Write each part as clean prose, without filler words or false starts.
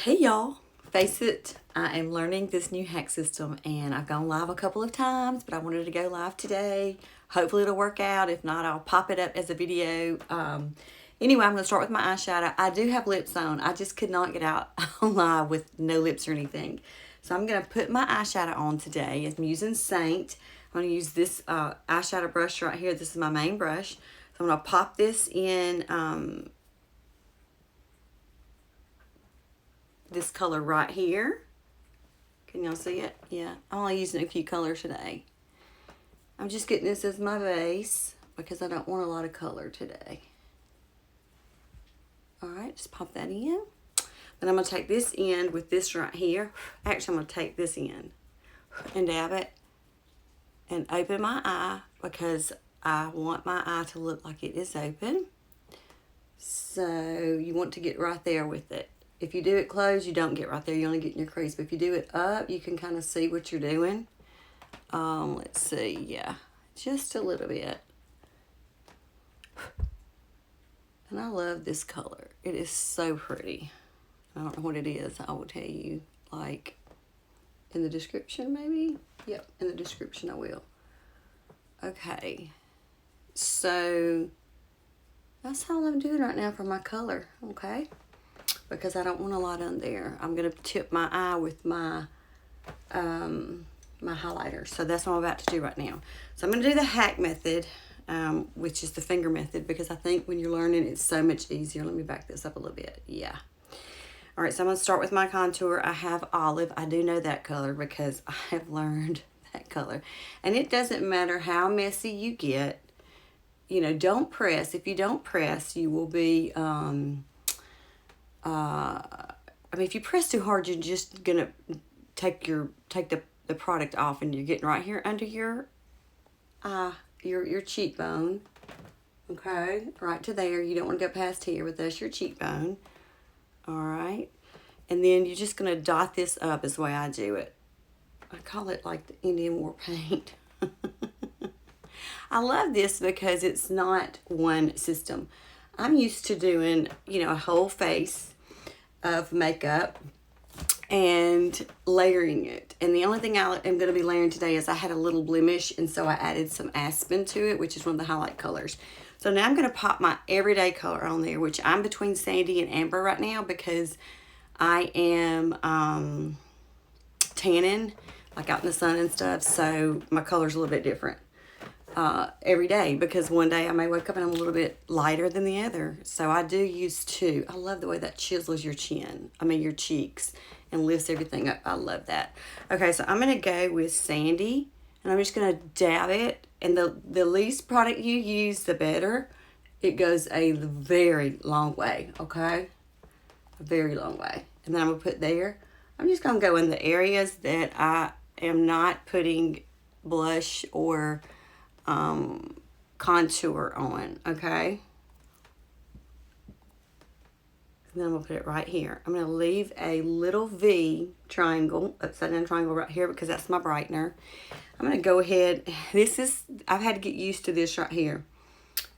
Hey y'all, face it, I am learning this new hack system and I've gone live a couple of times, but I wanted to go live today. Hopefully it'll work out. If not, I'll pop it up as a video. Anyway, I'm going to start with my eyeshadow. I do have lips on. I just could not get out on live with no lips or anything. So I'm going to put my eyeshadow on today. I'm using Seint. I'm going to use this eyeshadow brush right here. This is my main brush. So I'm going to pop this in this color right here. Can y'all see it? Yeah, I'm only using a few colors today. I'm just getting this as my base because I don't want a lot of color today. All right, just pop that in. Then I'm gonna take this in with this right here. Actually, I'm gonna take this in and dab it and open my eye because I want my eye to look like it is open. So you want to get right there with it. If you do it closed, you don't get right there. You only get in your crease. But if you do it up, you can kind of see what you're doing. Let's see. Yeah, just a little bit. And I love this color. It is so pretty. I don't know what it is. I will tell you, like, in the description, maybe? Yep, in the description I will. Okay. So, that's all I'm doing right now for my color, okay? Because I don't want a lot on there. I'm going to tip my eye with my my highlighter. So that's what I'm about to do right now. So I'm going to do the hack method, which is the finger method, because I think when you're learning, it's so much easier. Let me back this up a little bit. Yeah. All right, so I'm going to start with my contour. I have olive. I do know that color because I have learned that color. And it doesn't matter how messy you get. You know, don't press. If you don't press, you will be... I mean, if you press too hard, you're just gonna take the product off, and you're getting right here under your your cheekbone. Okay, right to there. You don't want to go past here, but that's your cheekbone. All right, and then you're just gonna dot this up, is the way I do it. I call it like the Indian war paint. I love this because it's not one system. I'm used to doing, you know, a whole face of makeup and layering it. And the only thing I am going to be layering today is I had a little blemish, and so I added some aspen to it, which is one of the highlight colors. So now I'm going to pop my everyday color on there, which I'm between sandy and amber right now because I am tanning, like out in the sun and stuff, so my color's a little bit different. Every day, because one day I may wake up and I'm a little bit lighter than the other. So I do use two. I love the way that chisels your chin, your cheeks, and lifts everything up. I love that. Okay, so I'm going to go with sandy, and I'm just going to dab it. And the least product you use, the better. It goes a very long way, okay? A very long way. And then I'm going to put there. I'm just going to go in the areas that I am not putting blush or contour on, okay? And then I'm gonna put it right here. I'm gonna leave a little V triangle, upside down triangle right here, because that's my brightener. I'm gonna go ahead, I've had to get used to this right here.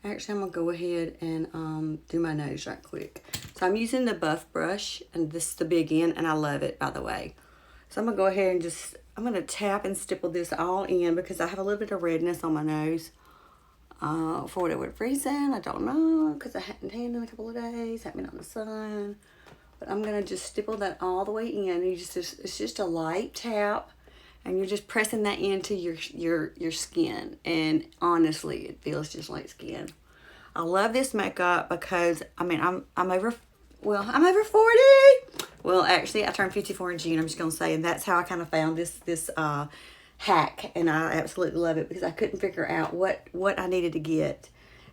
Actually, I'm gonna go ahead and do my nose right quick. So I'm using the buff brush, and this is the big end, and I love it, by the way. So I'm gonna go ahead and I'm going to tap and stipple this all in because I have a little bit of redness on my nose. For whatever reason, I don't know, because I hadn't tanned in a couple of days, haven't been on the sun. But I'm going to just stipple that all the way in. It's just a light tap, and you're just pressing that into your skin. And honestly, it feels just like skin. I love this makeup because, I'm over 40. Well, actually, I turned 54 in June, I'm just going to say, and that's how I kind of found this hack, and I absolutely love it because I couldn't figure out what I needed to get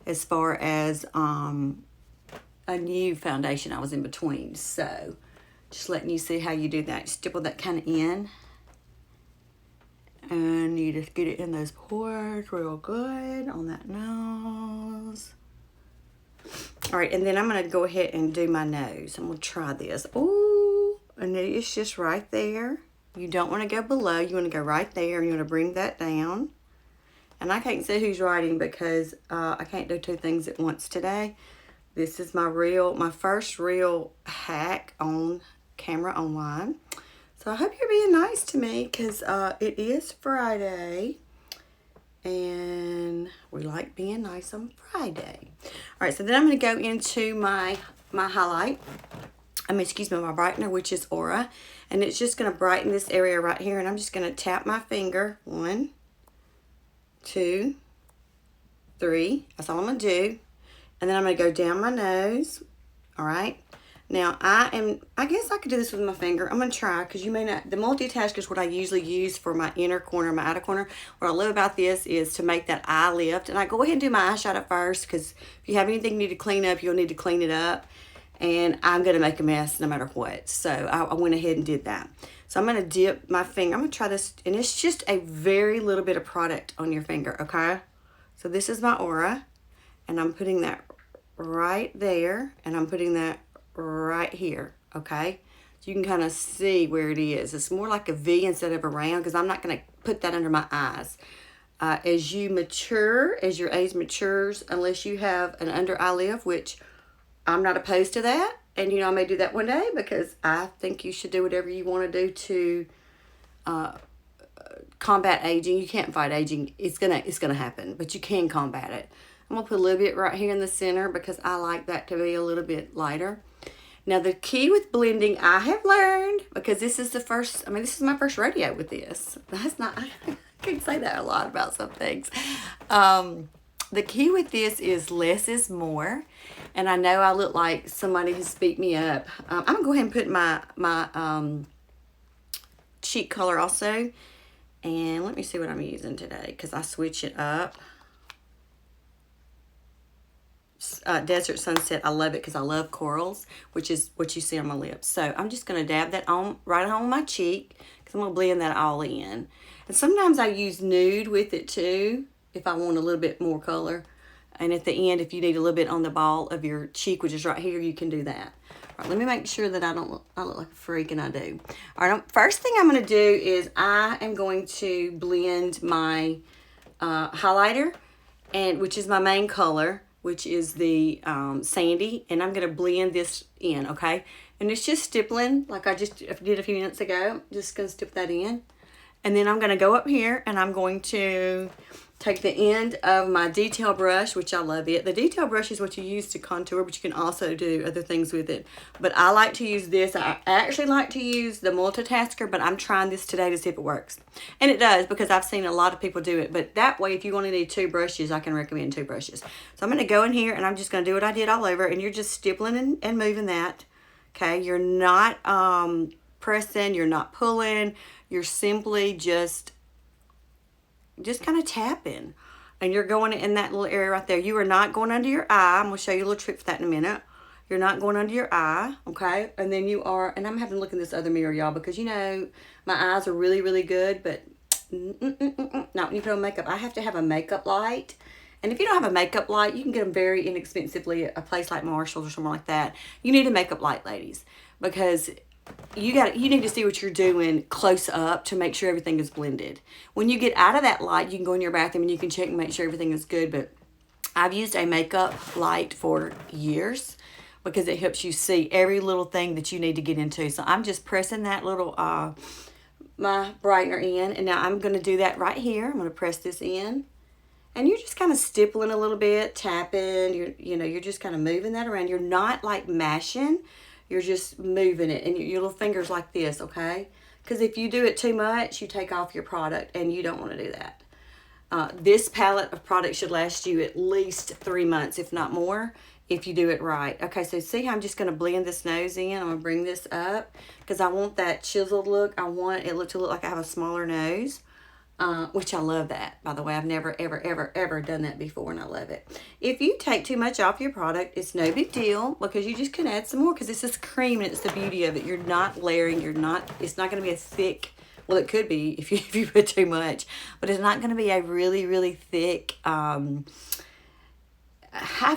as far as a new foundation. I was in between, so just letting you see how you do that. Stipple that kind of in, and you just get it in those pores real good on that nose. All right, and then I'm going to go ahead and do my nose. I'm going to try this. Ooh, and it's just right there. You don't want to go below. You want to go right there, and you want to bring that down. And I can't see who's writing because I can't do two things at once today. This is my first real hack on camera online. So I hope you're being nice to me because it is Friday. And we like being nice on Friday. All right, so then I'm going to go into my highlight. Excuse me, my brightener, which is Aura. And it's just going to brighten this area right here. And I'm just going to tap my finger. 1, 2, 3. That's all I'm going to do. And then I'm going to go down my nose. All right. Now, I guess I could do this with my finger. I'm going to try because you may not. The multitasker is what I usually use for my inner corner, my outer corner. What I love about this is to make that eye lift. And I go ahead and do my eyeshadow first because if you have anything you need to clean up, you'll need to clean it up. And I'm going to make a mess no matter what. So I went ahead and did that. So I'm going to dip my finger. I'm going to try this. And it's just a very little bit of product on your finger, okay? So this is my Aura. And I'm putting that right there. And I'm putting that right here, okay? So you can kind of see where it is. It's more like a V instead of a round because I'm not going to put that under my eyes. As you mature, as your age matures, unless you have an under eye lift, which I'm not opposed to that. And, you know, I may do that one day because I think you should do whatever you want to do to combat aging. You can't fight aging. It's gonna happen, but you can combat it. I'm going to put a little bit right here in the center because I like that to be a little bit lighter. Now, the key with blending, I have learned, because this is this is my first rodeo with this. I can't say that a lot about some things. The key with this is less is more. And I know I look like somebody who's beat me up. I'm going to go ahead and put my cheek color also. And let me see what I'm using today because I switch it up. Desert Sunset. I love it because I love corals, which is what you see on my lips. So I'm just going to dab that on right on my cheek because I'm going to blend that all in. And sometimes I use nude with it too if I want a little bit more color. And at the end, if you need a little bit on the ball of your cheek, which is right here, you can do that. All right, let me make sure that I look like a freak, and I do. All right, first thing I'm going to do is I am going to blend my highlighter, which is my main color, which is the Sandy, and I'm going to blend this in, okay? And it's just stippling like I just did a few minutes ago. Just going to stip that in. And then I'm going to go up here, and I'm going to take the end of my detail brush, which I love it. The detail brush is what you use to contour, but you can also do other things with it. But I like to use this. I actually like to use the multitasker, but I'm trying this today to see if it works. And it does, because I've seen a lot of people do it. But that way, if you only need 2 brushes, I can recommend 2 brushes. So I'm going to go in here, and I'm just going to do what I did all over, and you're just stippling and moving that. Okay, you're not pressing, you're not pulling, you're simply just kind of tapping, and you're going in that little area right there. You are not going under your eye. I'm going to show you a little trick for that in a minute. You're not going under your eye, okay? And then you are, and I'm having to look in this other mirror, y'all, because, you know, my eyes are really, really good, but not when you put on makeup. I have to have a makeup light. And if you don't have a makeup light, you can get them very inexpensively at a place like Marshall's or somewhere like that. You need a makeup light, ladies, because you need to see what you're doing close up to make sure everything is blended. When you get out of that light, you can go in your bathroom and you can check and make sure everything is good. But I've used a makeup light for years because it helps you see every little thing that you need to get into. So I'm just pressing that little my brightener in, and now I'm going to do that right here. I'm going to press this in, and you're just kind of stippling a little bit, tapping. You're just kind of moving that around. You're not like mashing. You're just moving it, and your little fingers like this, okay? Because if you do it too much, you take off your product, and you don't want to do that. This palette of products should last you at least 3 months, if not more, if you do it right. Okay, so see how I'm just going to blend this nose in. I'm going to bring this up because I want that chiseled look. I want it to look like I have a smaller nose. Which I love that, by the way. I've never, ever, ever, ever done that before, and I love it. If you take too much off your product, it's no big deal because you just can add some more because this is cream and it's the beauty of it. You're not layering. It's not going to be a thick, well, it could be if you put too much, but it's not going to be a really, really thick, I've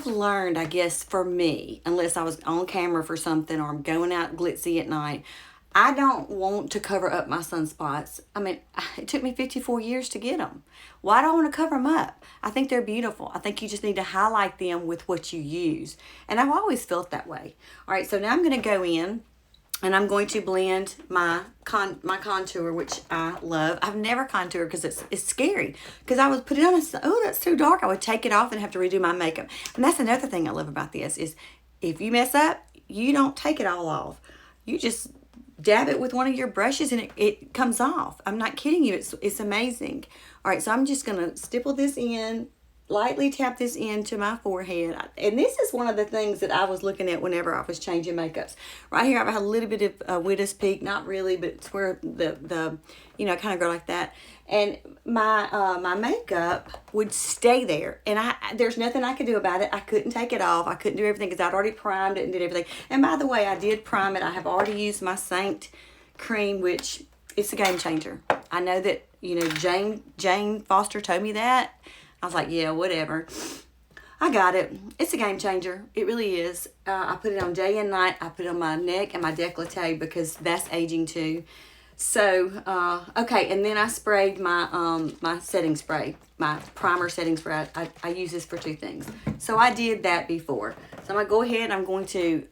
learned, I guess, for me, unless I was on camera for something or I'm going out glitzy at night, I don't want to cover up my sunspots. I mean, it took me 54 years to get them. Why do I want to cover them up? I think they're beautiful. I think you just need to highlight them with what you use. And I've always felt that way. All right, so now I'm going to go in And I'm going to blend my contour, which I love. I've never contoured because it's scary. Because I would put it on and say, oh, that's too dark. I would take it off and have to redo my makeup. And that's another thing I love about this is if you mess up, you don't take it all off. You just dab it with one of your brushes and it comes off. I'm not kidding you. It's amazing. All right, so I'm just going to stipple this in, lightly tap this into my forehead. And this is one of the things that I was looking at whenever I was changing makeups. Right here, I've had a little bit of widow's peak, not really, but it's where the you know, kind of go like that. And my makeup would stay there. And there's nothing I could do about it. I couldn't take it off. I couldn't do everything because I'd already primed it and did everything. And by the way, I did prime it. I have already used my Seint cream, which it's a game changer. I know that, you know, Jane Foster told me that. I was like, yeah, whatever. I got it. It's a game changer. It really is. I put it on day and night. I put it on my neck and my décolleté because that's aging too. So, okay, and then I sprayed my my setting spray, my primer setting spray. I use this for two things. So I did that before. So I'm going to go ahead and I'm going to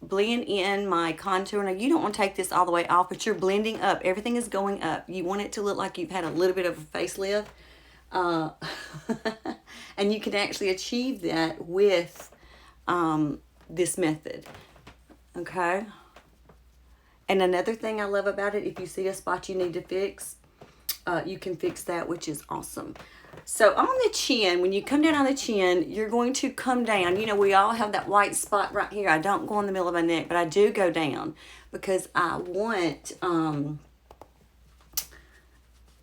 blend in my contour. Now, you don't want to take this all the way off, but you're blending up. Everything is going up. You want it to look like you've had a little bit of a facelift. And you can actually achieve that with this method. Okay. And another thing I love about it, if you see a spot you need to fix, you can fix that, which is awesome. So on the chin, when you come down on the chin, you're going to come down. You know, we all have that white spot right here. I don't go in the middle of my neck, but I do go down because I want,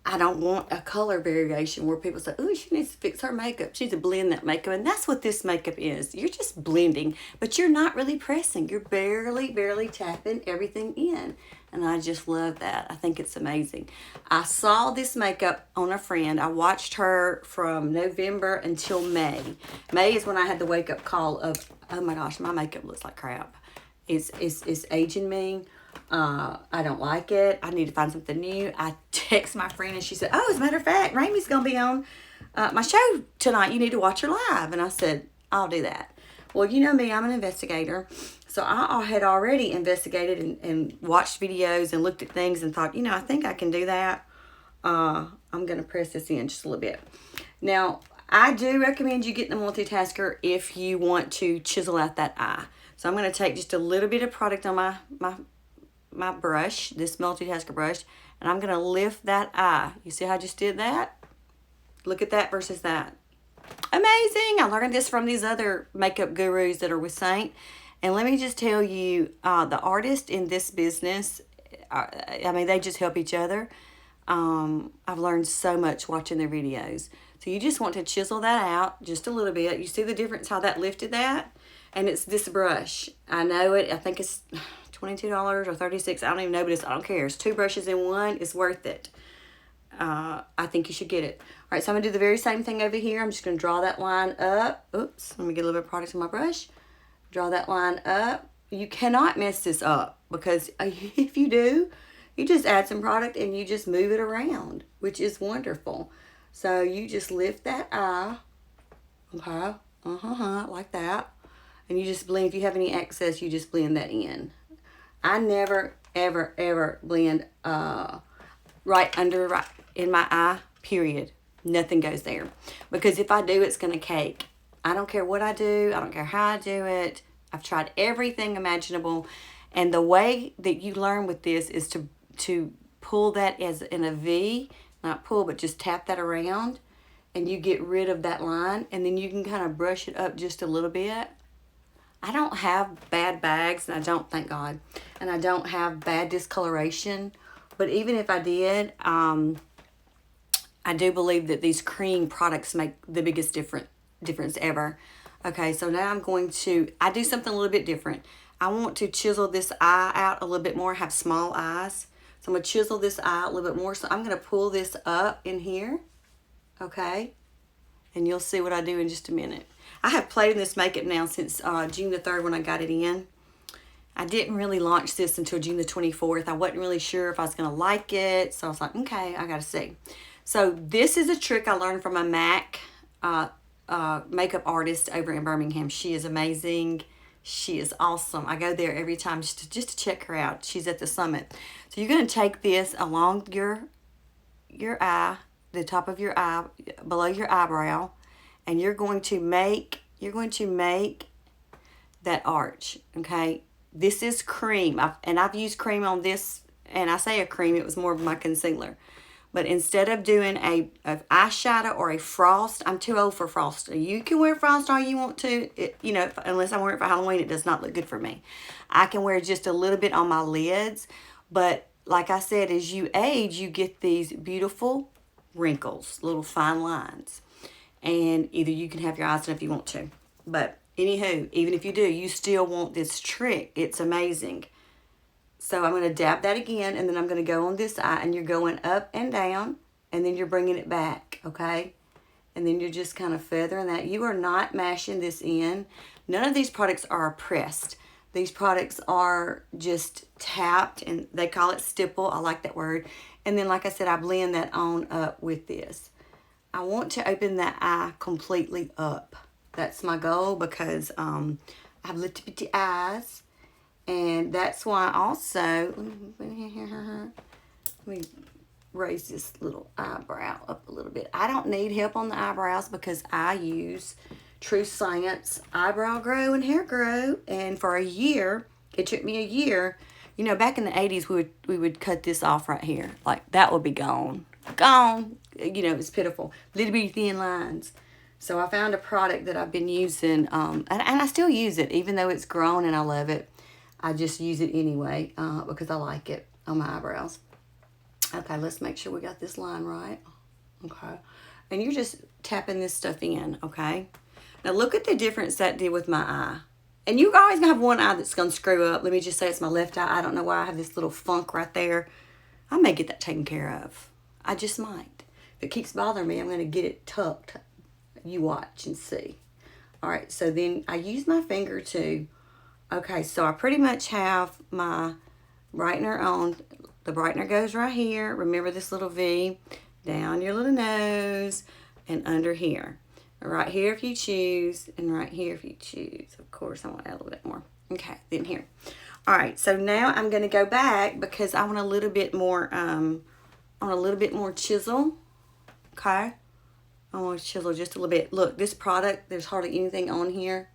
I don't want a color variation where people say, oh, she needs to fix her makeup. She needs to blend that makeup. And that's what this makeup is. You're just blending, but you're not really pressing. You're barely tapping everything in. And I just love that. I think it's amazing. I saw this makeup on a friend. I watched her from November until May. May is when I had the wake-up call of, oh my gosh, my makeup looks like crap. It's aging me. I don't like it. I need to find something new. I text my friend and she said, oh, as a matter of fact, Ramy's going to be on my show tonight. You need to watch her live. And I said, I'll do that. Well, you know me, I'm an investigator. So I had already investigated and watched videos and looked at things and thought, you know, I think I can do that. I'm going to press this in just a little bit. Now, I do recommend you get the multitasker if you want to chisel out that eye. So I'm going to take just a little bit of product on my brush, this multitasker brush, and I'm going to lift that eye. You see how I just did that? Look at that versus that. Amazing. I learned this from these other makeup gurus that are with Seint. And let me just tell you, the artists in this business, I mean, they just help each other. I've learned so much watching their videos. So you just want to chisel that out just a little bit. You see the difference, how that lifted that? And it's this brush. I know it. I think it's $22 or $36. I don't even know, but I don't care. It's two brushes in one. It's worth it. I think you should get it. All right, so I'm going to do the very same thing over here. I'm just going to draw that line up. Oops, let me get a little bit of product on my brush. Draw that line up. You cannot mess this up because if you do, you just add some product and you just move it around, which is wonderful. So you just lift that eye, okay, like that. And you just blend, if you have any excess, you just blend that in. I never, ever blend right in my eye, period. Nothing goes there. Because if I do, it's going to cake. I don't care what I do. I don't care how I do it. I've tried everything imaginable. And the way that you learn with this is to pull that as in a V. Not pull, but just tap that around. And you get rid of that line. And then you can kind of brush it up just a little bit. I don't have bad bags, and I don't, thank God. And I don't have bad discoloration. But even if I did, I do believe that these cream products make the biggest difference ever. Okay, so now I'm going to, I do something a little bit different. I want to chisel this eye out a little bit more. I have small eyes. So I'm going to chisel this eye a little bit more. So I'm going to pull this up in here. Okay. And you'll see what I do in just a minute. I have played in this makeup now since June the 3rd when I got it in. I didn't really launch this until June the 24th. I wasn't really sure if I was going to like it. So I was like, okay, I got to see. So this is a trick I learned from a MAC makeup artist over in Birmingham. She is amazing. She is awesome. I go there every time just to check her out. She's at the Summit. So you're going to take this along your eye, the top of your eye, below your eyebrow, and you're going to make that arch, okay? This is cream, I've used cream on this, and I say a cream, it was more of my concealer. But instead of doing a eyeshadow or a frost, I'm too old for frost. You can wear frost all you want to, you know, unless I'm wearing it for Halloween, it does not look good for me. I can wear just a little bit on my lids, but like I said, as you age, you get these beautiful wrinkles, little fine lines. And either you can have your eyes done if you want to. But anywho, even if you do, you still want this trick. It's amazing. So I'm going to dab that again, and then I'm going to go on this eye, and you're going up and down, and then you're bringing it back, okay? And then you're just kind of feathering that. You are not mashing this in. None of these products are pressed. These products are just tapped, and they call it stipple. I like that word. And then, like I said, I blend that on up with this. I want to open that eye completely up. That's my goal because I have little bitty eyes. And that's why also, let me raise this little eyebrow up a little bit. I don't need help on the eyebrows because I use True Science Eyebrow Grow and Hair Grow. And for a year, it took me a year. You know, back in the 80s, we would cut this off right here. Like, that would be gone. Gone. You know, it's pitiful. Little bitty thin lines. So I found a product that I've been using, and I still use it, even though it's grown and I love it. I just use it anyway because I like it on my eyebrows. Okay, let's make sure we got this line right. Okay. And you're just tapping this stuff in, okay? Now look at the difference that did with my eye. And you always have one eye that's going to screw up. Let me just say it's my left eye. I don't know why I have this little funk right there. I may get that taken care of. I just might. If it keeps bothering me, I'm going to get it tucked. You watch and see. All right, so then I use my finger too. Okay, so I pretty much have my brightener on. The brightener goes right here. Remember this little V. Down your little nose and under here. Right here if you choose, and right here if you choose. Of course, I want to add a little bit more. Okay, then here. All right, so now I'm going to go back because I want a little bit more, chisel. Okay, I want to chisel just a little bit. Look, this product, there's hardly anything on here.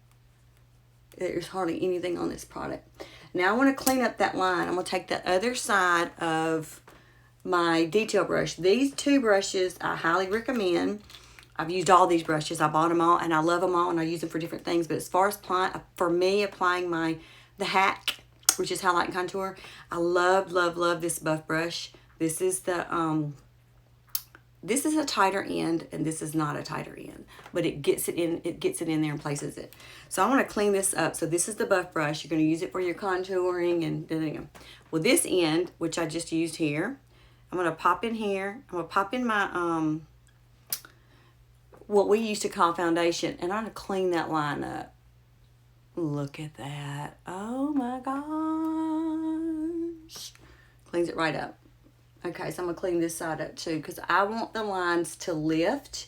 There's hardly anything on this product. Now I want to clean up that line. I'm going to take the other side of my detail brush. These two brushes I highly recommend. I've used all these brushes. I bought them all and I love them all and I use them for different things. But as far as applying the HAC, which is Highlight and Contour, I love this buff brush. This is the this is a tighter end and this is not a tighter end, but it gets it in there and places it. So I want to clean this up. So this is the buff brush. You're going to use it for your contouring and well, this end, which I just used here, I'm going to pop in here. I'm going to pop in my what we used to call foundation, and I'm going to clean that line up. Look at that. Oh my gosh. Cleans it right up. Okay, so I'm going to clean this side up too because I want the lines to lift.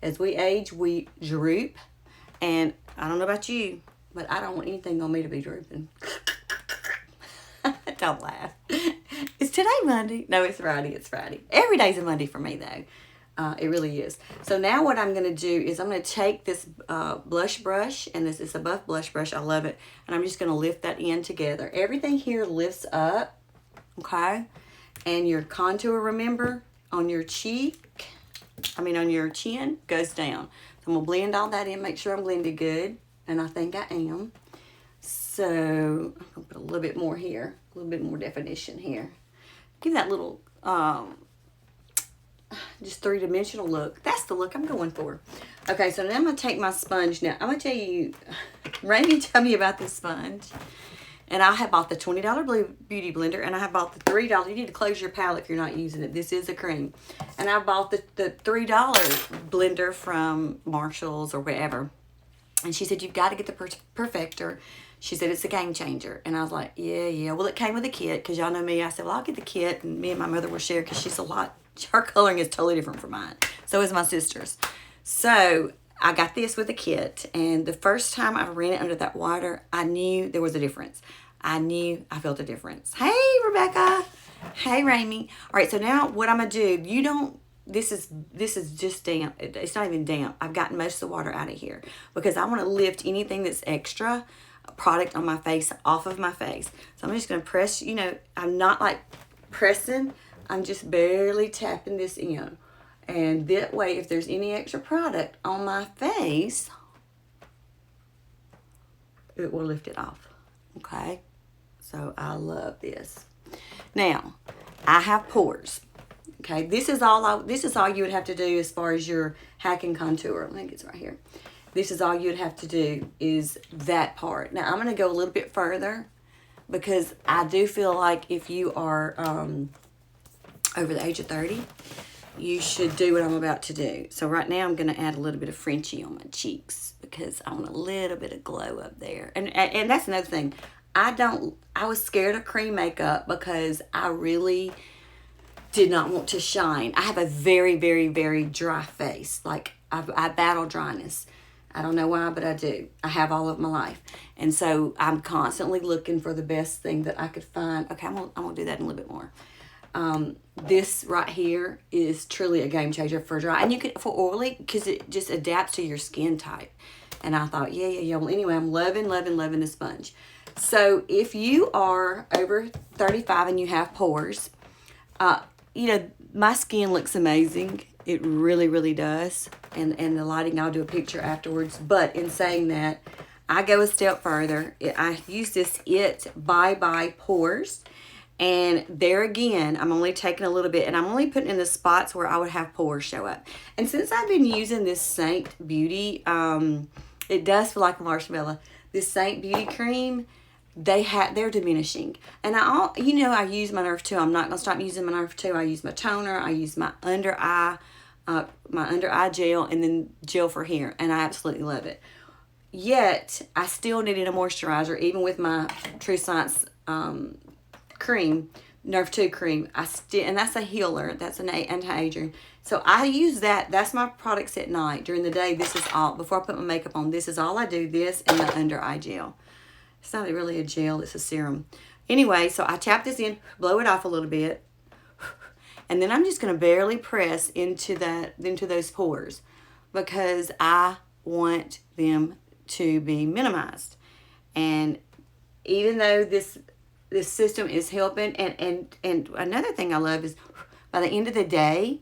As we age, we droop. And I don't know about you, but I don't want anything on me to be drooping. Don't laugh. Is today Monday? No, it's Friday. It's Friday. Every day's a Monday for me, though. It really is. So now what I'm going to do is I'm going to take this blush brush, and this is a buff blush brush. I love it. And I'm just going to lift that in together. Everything here lifts up, okay? And your contour, remember, on your on your chin, goes down. So I'm going to blend all that in, make sure I'm blended good. And I think I am. So I'm going to put a little bit more here, a little bit more definition here. Give that little, just three-dimensional look. That's the look I'm going for. Okay, so now I'm going to take my sponge now. I'm going to tell you, Randy told me about this sponge. And I have bought the $20 Beauty Blender, and I have bought the $3. You need to close your palette if you're not using it. This is a cream. And I bought the $3 blender from Marshall's or wherever. And she said, you've got to get the Perfector. She said, it's a game changer. And I was like, yeah. Well, it came with a kit, because y'all know me. I said, well, I'll get the kit. And me and my mother will share, because she's her coloring is totally different from mine. So is my sister's. So I got this with a kit, and the first time I ran it under that water, I knew there was a difference. I felt a difference. Hey, Rebecca. Hey, Raimi. All right, so now what I'm going to do, this is just damp. It's not even damp. I've gotten most of the water out of here because I want to lift anything that's extra product on my face off of my face. So I'm just going to press, I'm not like pressing. I'm just barely tapping this in. And that way, if there's any extra product on my face, it will lift it off. Okay? So I love this. Now, I have pores. Okay, this is all you would have to do as far as your hack and contour. I think it's right here. This is all you'd have to do is that part. Now I'm going to go a little bit further because I do feel like if you are over the age of 30, you should do what I'm about to do. So right now I'm going to add a little bit of Frenchie on my cheeks because I want a little bit of glow up there. And that's another thing. I was scared of cream makeup because I really did not want to shine. I have a very, very, very dry face. Like, I battle dryness. I don't know why, but I do. I have all of my life. And so I'm constantly looking for the best thing that I could find. Okay, I'm gonna do that in a little bit more. This right here is truly a game changer for dry. And you can, for oily, because it just adapts to your skin type. And I thought, yeah. Well, anyway, I'm loving the sponge. So if you are over 35 and you have pores, my skin looks amazing. It really, really does. And the lighting, I'll do a picture afterwards. But in saying that, I go a step further. I use this Bye Bye Pores. And there again, I'm only taking a little bit. And I'm only putting in the spots where I would have pores show up. And since I've been using this Seint Beauty, it does feel like a marshmallow. This Seint Beauty cream, they're diminishing. And I use my Nerve 2. I'm not going to stop using my Nerve 2. I use my toner. I use my under eye gel, and then gel for hair. And I absolutely love it. Yet, I still needed a moisturizer, even with my True Science cream, Nerve 2 cream. And that's a healer. That's an anti-aging. So I use that. That's my products at night. During the day, this is all, before I put my makeup on, this is all I do. This and the under eye gel. It's not really a gel, it's a serum. Anyway, so I tap this in, blow it off a little bit, and then I'm just going to barely press into those pores because I want them to be minimized. And even though this system is helping, and another thing I love is by the end of the day,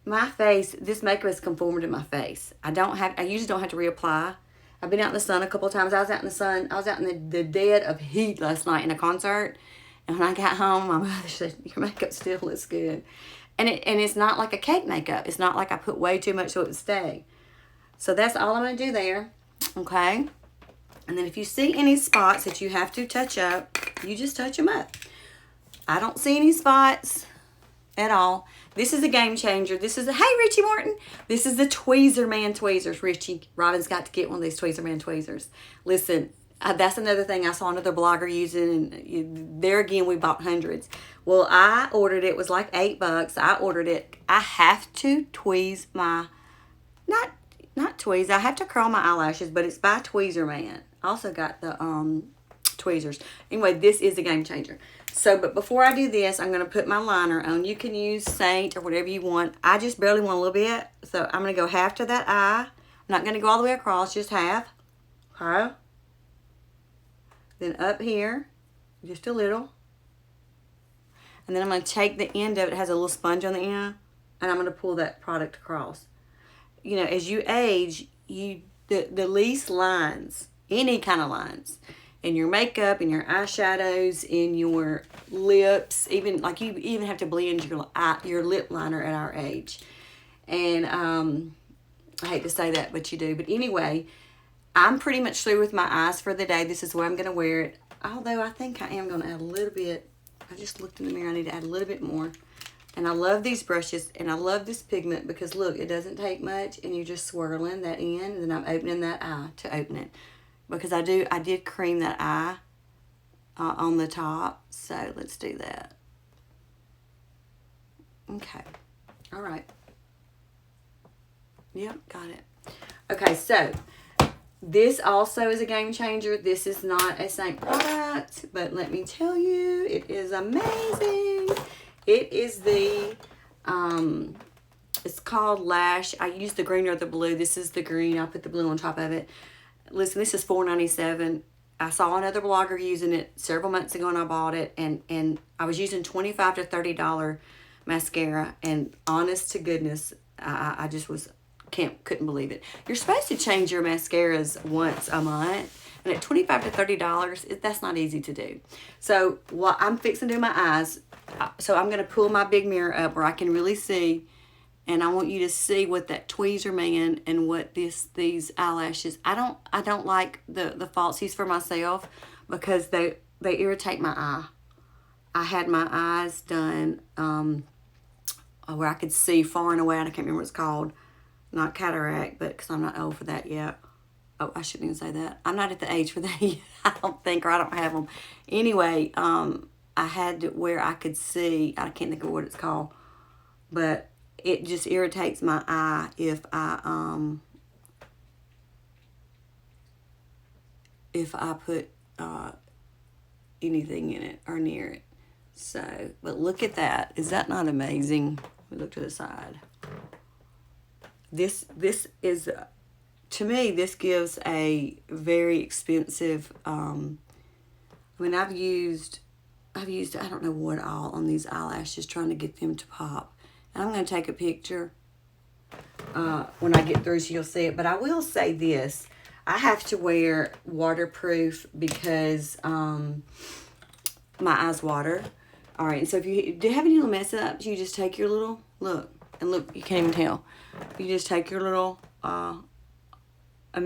my face, this makeup is conforming to my face. I usually don't have to reapply. I've been out in the sun a couple of times. I was out in the sun. I was out in the dead of heat last night in a concert. And when I got home, my mother said, your makeup still looks good. And it's not like a cake makeup. It's not like I put way too much so it would stay. So that's all I'm going to do there. Okay? And then if you see any spots that you have to touch up, you just touch them up. I don't see any spots at all. This is a game changer. Hey, Richie Morton. This is the Tweezer Man tweezers. Richie, Robin's got to get one of these Tweezer Man tweezers. Listen, that's another thing I saw another blogger using. And there again, we bought hundreds. Well, I ordered it. It was like $8. I ordered it. I have to tweeze my, not tweeze. I have to curl my eyelashes, but it's by Tweezer Man. I also got the tweezers. Anyway, this is a game changer. So, but before I do this, I'm going to put my liner on. You can use Seint or whatever you want. I just barely want a little bit. So, I'm going to go half to that eye. I'm not going to go all the way across, just half. Okay. Then up here, just a little. And then I'm going to take the end of it. It has a little sponge on the end. And I'm going to pull that product across. You know, as you age, the least lines, any kind of lines, in your makeup, in your eyeshadows, in your lips, even like you even have to blend your lip liner at our age. And I hate to say that, but you do. But anyway, I'm pretty much through with my eyes for the day. This is where I'm going to wear it. Although I think I am going to add a little bit. I just looked in the mirror. I need to add a little bit more. And I love these brushes, and I love this pigment because look, it doesn't take much, and you're just swirling that in, and then I'm opening that eye to open it. Because I did cream that eye on the top. So let's do that. Okay. All right. Yep, got it. Okay, so this also is a game changer. This is not a Seint product, but let me tell you, it is amazing. It is the, it's called Lash. I used the green or the blue. This is the green. I put the blue on top of it. Listen, this is $4.97. I saw another blogger using it several months ago and I bought it. And I was using $25 to $30 mascara. And honest to goodness, I just couldn't believe it. You're supposed to change your mascaras once a month. And at $25 to $30, that's not easy to do. So while I'm fixing to do my eyes, so I'm going to pull my big mirror up where I can really see. And I want you to see what that tweezer man and what these eyelashes. I don't like the falsies for myself because they irritate my eye. I had my eyes done where I could see far and away. And I can't remember what it's called. Not cataract, but because I'm not old for that yet. Oh, I shouldn't even say that. I'm not at the age for that yet, I don't think, or I don't have them. Anyway, I had to where I could see. I can't think of what it's called, but it just irritates my eye if I put anything in it or near it. So, but look at that. Is that not amazing? We look to the side. This is, to me, this gives a very expensive, I mean, I've used, I don't know what all on these eyelashes trying to get them to pop. And I'm going to take a picture when I get through so you'll see it. But I will say this. I have to wear waterproof because my eyes water. All right, and so if you do have any little mess ups, you just take your little, look, you can't even tell. You just take your little, and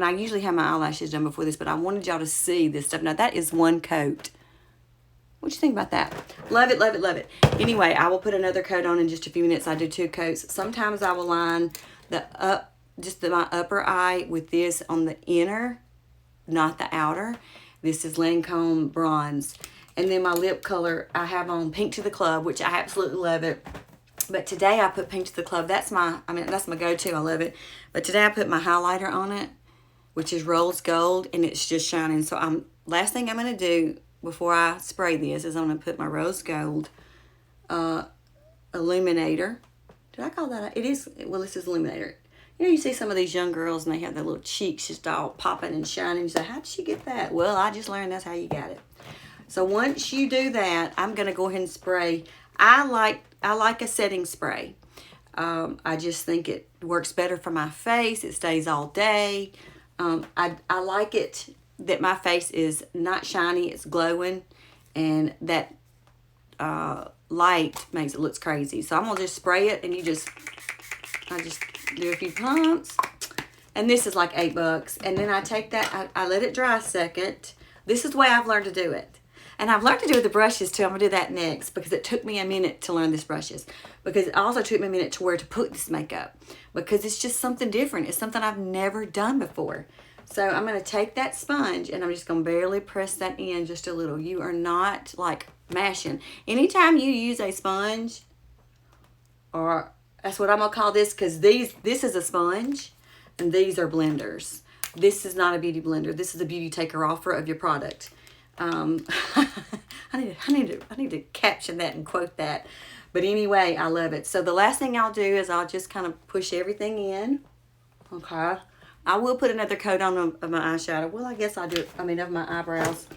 I usually have my eyelashes done before this, but I wanted y'all to see this stuff. Now, that is one coat. What you think about that? Love it, love it, love it. Anyway, I will put another coat on in just a few minutes. I do 2 coats. Sometimes I will line my upper eye with this on the inner, not the outer. This is Lancome Bronze. And then my lip color, I have on Pink to the Club, which I absolutely love it. But today I put Pink to the Club. That's my go-to. I love it. But today I put my highlighter on it, which is Rose Gold, and it's just shining. So last thing I'm going to do before I spray this is I'm going to put my Rose Gold Illuminator. Did I call that? It is, well, this is Illuminator. You know, you see some of these young girls and they have their little cheeks just all popping and shining. You say, how did she get that? Well, I just learned that's how you got it. So once you do that, I'm going to go ahead and spray. I like a setting spray. I just think it works better for my face. It stays all day. I like it that my face is not shiny, it's glowing, and that light makes it look crazy. So I'm gonna just spray it, and I just do a few pumps, and this is like $8. And then I take that, I let it dry a second. This is the way I've learned to do it. And I've learned to do it with the brushes too. I'm gonna do that next because it took me a minute to learn this brushes. Because it also took me a minute to put this makeup. Because it's just something different. It's something I've never done before. So I'm gonna take that sponge and I'm just gonna barely press that in just a little. You are not like mashing. Anytime you use a sponge, or that's what I'm gonna call this, because this is a sponge and these are blenders. This is not a beauty blender. This is a beauty taker offer of your product. I need to caption that and quote that. But anyway, I love it. So the last thing I'll do is I'll just kind of push everything in. Okay. I will put another coat on of my eyeshadow. Well, I guess I'll do it, of my eyebrows.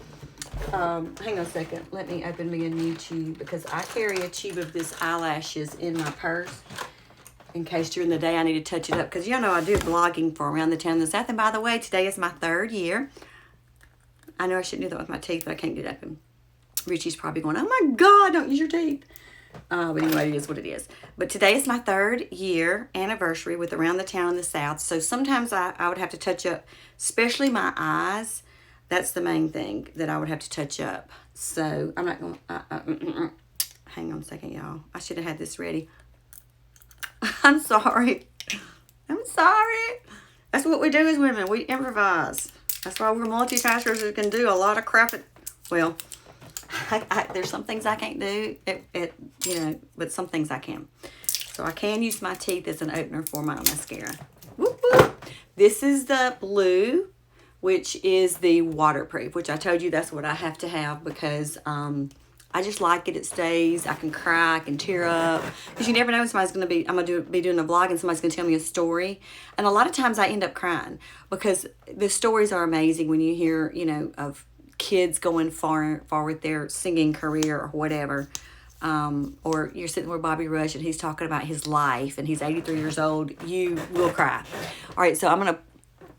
Hang on a second. Let me open me a new tube because I carry a tube of this eyelashes in my purse in case during the day I need to touch it up. Because y'all know I do vlogging for Around the Town in the South. And by the way, today is my 3rd year. I know I shouldn't do that with my teeth, but I can't do that. And Richie's probably going, oh my God, don't use your teeth. But anyway, it is what it is. But today is my 3rd year anniversary with Around the Town in the South. So sometimes I would have to touch up, especially my eyes. That's the main thing that I would have to touch up. So I'm not going to, hang on a second, y'all. I should have had this ready. I'm sorry. I'm sorry. That's what we do as women. We improvise. That's why we're multitaskers who can do a lot of crap. Well, there's some things I can't do, but some things I can. So I can use my teeth as an opener for my mascara. Whoop, whoop. This is the blue, which is the waterproof, which I told you that's what I have to have because I just like it. It stays. I can cry. I can tear up. Because you never know when somebody's going to be, I'm going to be doing a vlog and somebody's going to tell me a story. And a lot of times I end up crying because the stories are amazing when you hear, you know, of kids going far with their singing career or whatever. Or you're sitting with Bobby Rush and he's talking about his life and he's 83 years old. You will cry. All right, so I'm not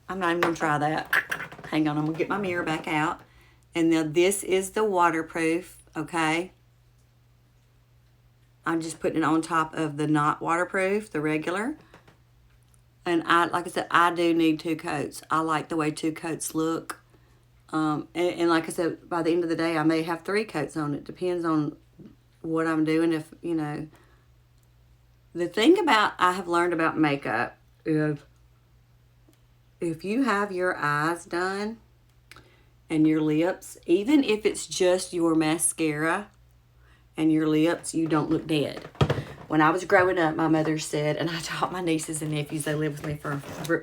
even going to try that. Hang on, I'm going to get my mirror back out. And now this is the waterproof. Okay, I'm just putting it on top of the not waterproof, the regular. And like I said, I do need 2 coats. I like the way 2 coats look. And like I said, by the end of the day, I may have 3 coats on. It depends on what I'm doing. If, you know, the thing I have learned about makeup is if you have your eyes done, and your lips, even if it's just your mascara and your lips, you don't look dead. When I was growing up, my mother said, and I taught my nieces and nephews, they live with me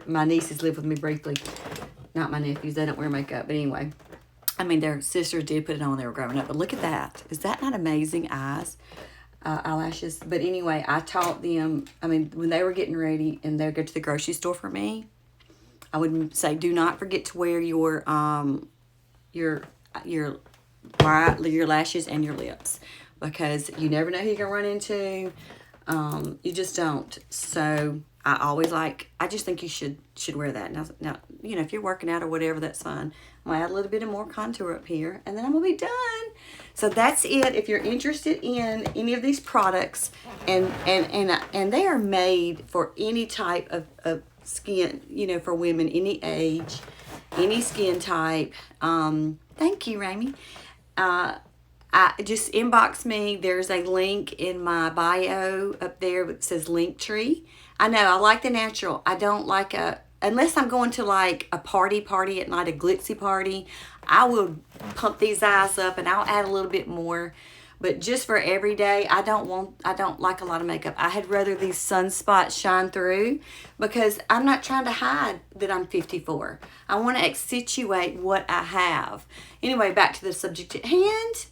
my nieces live with me briefly. Not my nephews, they don't wear makeup, but anyway. I mean, their sisters did put it on when they were growing up, but look at that. Is that not amazing eyes? Eyelashes. But anyway, I taught them, I mean, when they were getting ready and they would go to the grocery store for me, I would say, do not forget to wear your lashes and your lips, because you never know who you're gonna run into. You just don't. So I just think you should wear that. Now, you know, if you're working out or whatever, that's fine. I'm gonna add a little bit of more contour up here, and then I'm gonna be done. So that's it. If you're interested in any of these products, and they are made for any type of skin, you know, for women, any age, any skin type. Thank you, Rami. Just inbox me. There's a link in my bio up there that says linktree. I know I like the natural. I don't like unless I'm going to like a party at night, a glitzy party, I will pump these eyes up and I'll add a little bit more. But just for every day, I don't like a lot of makeup. I had rather these sunspots shine through, because I'm not trying to hide that I'm 54. I want to accentuate what I have. Anyway, back to the subject at hand.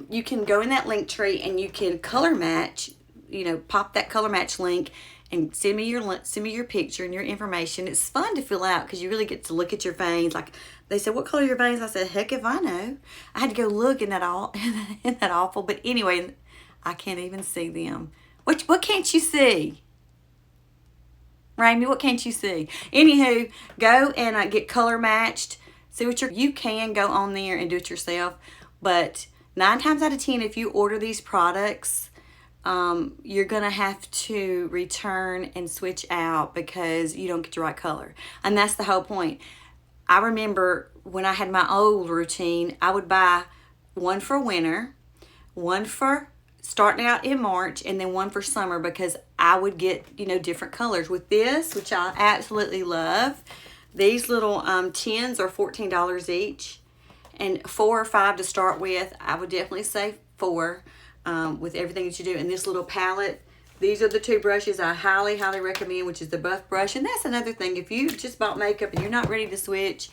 You can go in that link tree and you can color match, you know, pop that color match link and send me your picture and your information. It's fun to fill out because you really get to look at your veins. Like they said, what color are your veins? I said, heck if I know. I had to go look. Isn't that awful? But anyway, I can't even see them. What can't you see? Rami, what can't you see? Anywho, go and get color matched. See what you can go on there and do it yourself. But 9 times out of 10, if you order these products, you're gonna have to return and switch out because you don't get the right color. And that's the whole point. I remember when I had my old routine, I would buy one for winter, one for starting out in March, and then one for summer, because I would get, you know, different colors. With this, which I absolutely love, these little tins are $14 each, and 4 or 5 to start with. I would definitely say 4 with everything that you do. And this little palette, these are the 2 brushes I highly recommend, which is the buff brush. And that's another thing, if you just bought makeup and you're not ready to switch,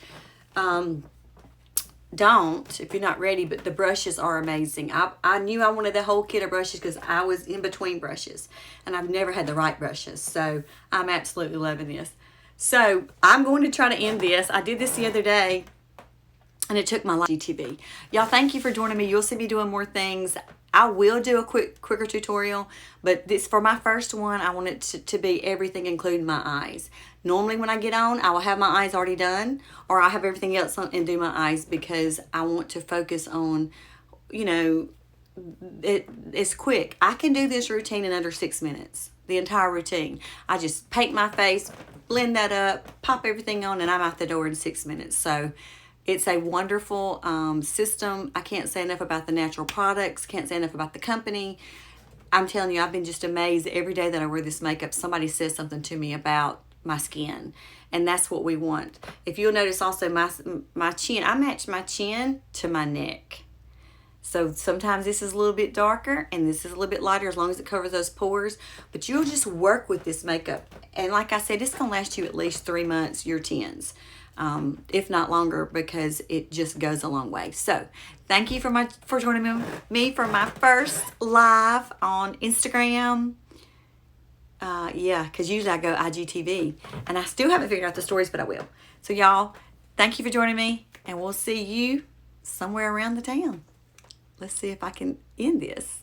don't, if you're not ready. But the brushes are amazing. I knew I wanted the whole kit of brushes because I was in between brushes and I've never had the right brushes. So I'm absolutely loving this. So I'm going to try to end this. I did this the other day and it took my life. GTV. Y'all, thank you for joining me. You'll see me doing more things. I will do a quicker tutorial, but this, for my first one, I want it to be everything, including my eyes. Normally when I get on, I will have my eyes already done, or I'll have everything else on and do my eyes, because I want to focus on, you know, it's quick. I can do this routine in under 6 minutes, the entire routine. I just paint my face, blend that up, pop everything on, and I'm out the door in 6 minutes. So it's a wonderful system. I can't say enough about the natural products. Can't say enough about the company. I'm telling you, I've been just amazed every day that I wear this makeup. Somebody says something to me about my skin, and that's what we want. If you'll notice also my chin, I match my chin to my neck. So sometimes this is a little bit darker and this is a little bit lighter, as long as it covers those pores. But you'll just work with this makeup. And like I said, it's going to last you at least 3 months, your 10s. If not longer, because it just goes a long way. So thank you for joining me for my first live on Instagram. Yeah, because usually I go IGTV. And I still haven't figured out the stories, but I will. So y'all, thank you for joining me. And we'll see you somewhere around the town. Let's see if I can end this.